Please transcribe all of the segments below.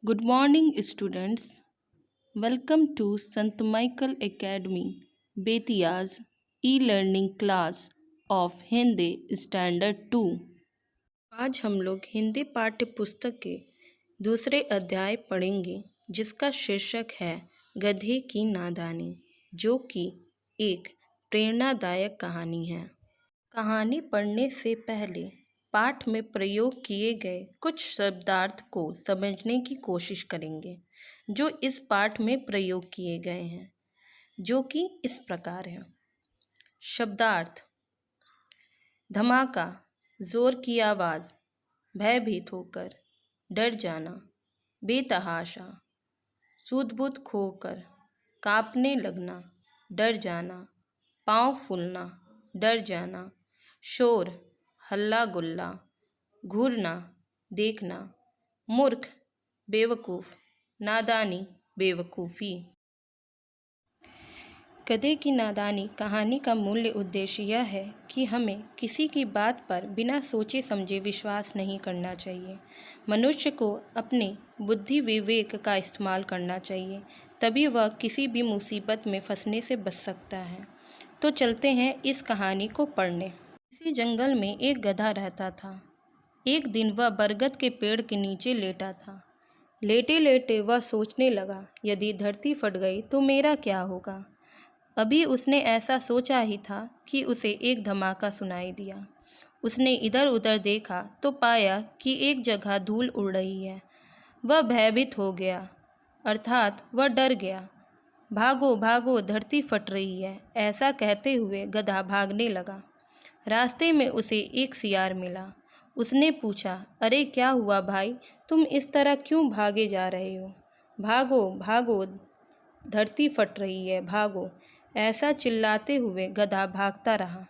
Good morning, students. Welcome to Sant Michael Academy, Betia's e-learning class of Hindi Standard 2। आज हम लोग हिंदी पाठ्य पुस्तक के दूसरे अध्याय पढ़ेंगे, जिसका शीर्षक है गधे की नादानी, जो कि एक प्रेरणादायक कहानी है। कहानी पढ़ने से पहले पाठ में प्रयोग किए गए कुछ शब्दार्थ को समझने की कोशिश करेंगे, जो इस पाठ में प्रयोग किए गए हैं, जो कि इस प्रकार है। शब्दार्थ: धमाका, जोर की आवाज़, भयभीत होकर, डर जाना, बेतहाशा, सूध-बूध खोकर, कांपने लगना, डर जाना, पाँव फूलना, डर जाना, शोर, हल्ला गुल्ला, घूरना, देखना, मूर्ख, बेवकूफ़, नादानी, बेवकूफ़ी। गधे की नादानी कहानी का मूल्य उद्देश्य यह है कि हमें किसी की बात पर बिना सोचे समझे विश्वास नहीं करना चाहिए। मनुष्य को अपने बुद्धि विवेक का इस्तेमाल करना चाहिए, तभी वह किसी भी मुसीबत में फंसने से बच सकता है। तो चलते हैं इस कहानी को पढ़ने। किसी जंगल में एक गधा रहता था। एक दिन वह बरगद के पेड़ के नीचे लेटा था। लेटे लेटे वह सोचने लगा, यदि धरती फट गई तो मेरा क्या होगा। अभी उसने ऐसा सोचा ही था कि उसे एक धमाका सुनाई दिया। उसने इधर उधर देखा तो पाया कि एक जगह धूल उड़ रही है। वह भयभीत हो गया, अर्थात वह डर गया। भागो भागो, धरती फट रही है, ऐसा कहते हुए गधा भागने लगा। रास्ते में उसे एक सियार मिला। उसने पूछा, अरे क्या हुआ भाई, तुम इस तरह क्यों भागे जा रहे हो? भागो भागो, धरती फट रही है, भागो, ऐसा चिल्लाते हुए गधा भागता रहा।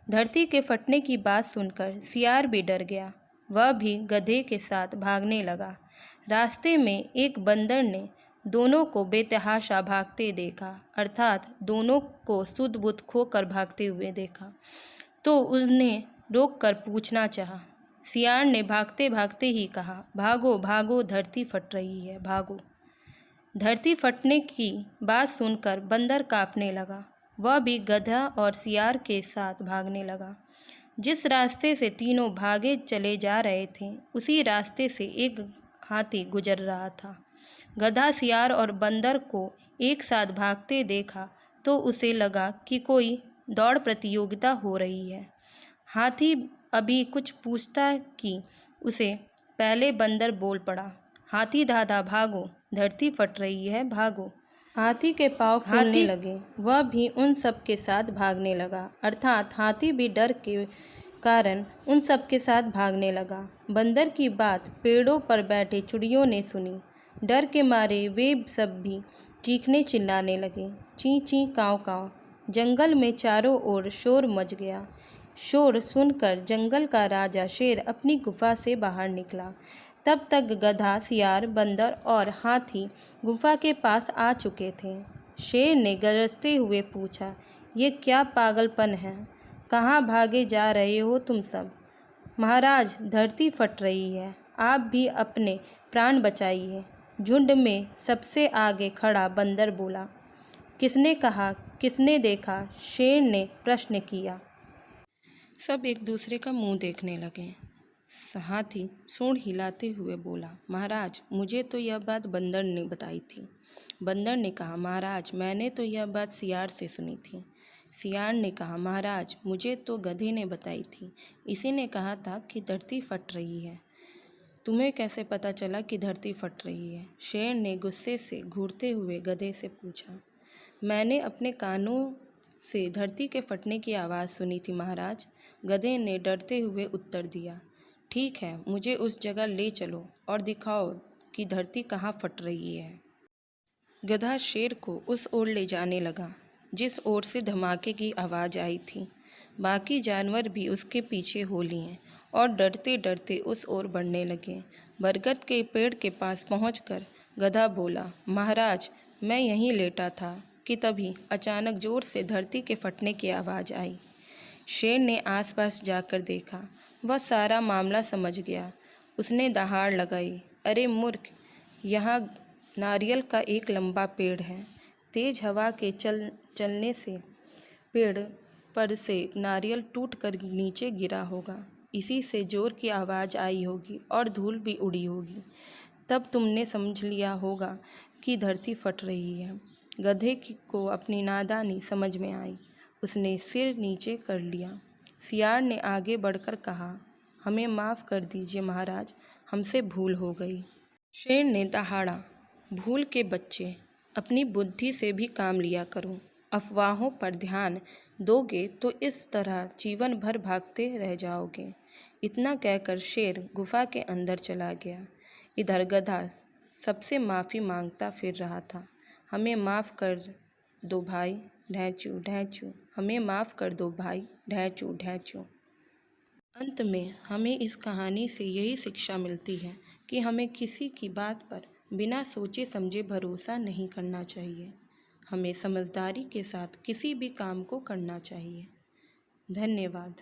धरती के फटने की बात सुनकर सियार भी डर गया। वह भी गधे के साथ भागने लगा। रास्ते में एक बंदर ने दोनों को बेतहाशा भागते देखा, अर्थात दोनों को सुध बुध खोकर भागते हुए देखा, तो उसने रोक कर पूछना चाहा। सियार ने भागते भागते ही कहा, भागो भागो, धरती फट रही है, भागो। धरती फटने की बात सुनकर बंदर कांपने लगा। वह भी गधा और सियार के साथ भागने लगा। जिस रास्ते से तीनों भागे चले जा रहे थे, उसी रास्ते से एक हाथी गुजर रहा था। गधा सियार और बंदर को एक साथ भागते देखा तो उसे लगा कि कोई दौड़ प्रतियोगिता हो रही है। हाथी अभी कुछ पूछता कि उसे पहले बंदर बोल पड़ा, हाथी दादा भागो, धरती फट रही है, भागो। हाथी के पाँव फूलने लगे। वह भी उन सब के साथ भागने लगा, अर्थात हाथी भी डर के कारण उन सब के साथ भागने लगा। बंदर की बात पेड़ों पर बैठे चिड़ियों ने सुनी। डर के मारे वे सब भी चीखने चिल्लाने लगे, ची ची काँव काँव। जंगल में चारों ओर शोर मच गया। शोर सुनकर जंगल का राजा शेर अपनी गुफा से बाहर निकला। तब तक गधा, सियार, बंदर और हाथी गुफा के पास आ चुके थे। शेर ने गरजते हुए पूछा, ये क्या पागलपन है? कहाँ भागे जा रहे हो तुम सब? महाराज, धरती फट रही है, आप भी अपने प्राण बचाइए। झुंड में सबसे आगे खड़ा बंदर बोला। किसने कहा, किसने देखा? शेर ने प्रश्न किया। सब एक दूसरे का मुंह देखने लगे। हाथी सूंड हिलाते हुए बोला, महाराज, मुझे तो यह बात बंदर ने बताई थी। बंदर ने कहा, महाराज, मैंने तो यह बात सियार से सुनी थी। सियार ने कहा, महाराज, मुझे तो गधे ने बताई थी। इसी ने कहा था कि धरती फट रही है। तुम्हें कैसे पता चला कि धरती फट रही है? शेर ने गुस्से से घूरते हुए गधे से पूछा। मैंने अपने कानों से धरती के फटने की आवाज़ सुनी थी महाराज, गधे ने डरते हुए उत्तर दिया। ठीक है, मुझे उस जगह ले चलो और दिखाओ कि धरती कहाँ फट रही है। गधा शेर को उस ओर ले जाने लगा जिस ओर से धमाके की आवाज़ आई थी। बाकी जानवर भी उसके पीछे हो लिए और डरते डरते उस ओर बढ़ने लगे। बरगद के पेड़ के पास पहुंचकर गधा बोला, महाराज, मैं यहीं लेटा था कि तभी अचानक जोर से धरती के फटने की आवाज़ आई। शेर ने आसपास जाकर देखा। वह सारा मामला समझ गया। उसने दहाड़ लगाई, अरे मूर्ख, यहाँ नारियल का एक लंबा पेड़ है। तेज हवा के चलने से पेड़ पर से नारियल टूट कर नीचे गिरा होगा। इसी से जोर की आवाज़ आई होगी और धूल भी उड़ी होगी। तब तुमने समझ लिया होगा कि धरती फट रही है। गधे को अपनी नादानी समझ में आई। उसने सिर नीचे कर लिया। सियार ने आगे बढ़कर कहा, हमें माफ़ कर दीजिए महाराज, हमसे भूल हो गई। शेर ने दहाड़ा, भूल के बच्चे, अपनी बुद्धि से भी काम लिया करो। अफवाहों पर ध्यान दोगे तो इस तरह जीवन भर भागते रह जाओगे। इतना कहकर शेर गुफा के अंदर चला गया। इधर गधा सबसे माफ़ी मांगता फिर रहा था। हमें माफ़ कर दो भाई, ढैंचू ढैंचू, हमें माफ़ कर दो भाई, ढैंचू ढैंचू। अंत में हमें इस कहानी से यही शिक्षा मिलती है कि हमें किसी की बात पर बिना सोचे समझे भरोसा नहीं करना चाहिए। हमें समझदारी के साथ किसी भी काम को करना चाहिए। धन्यवाद।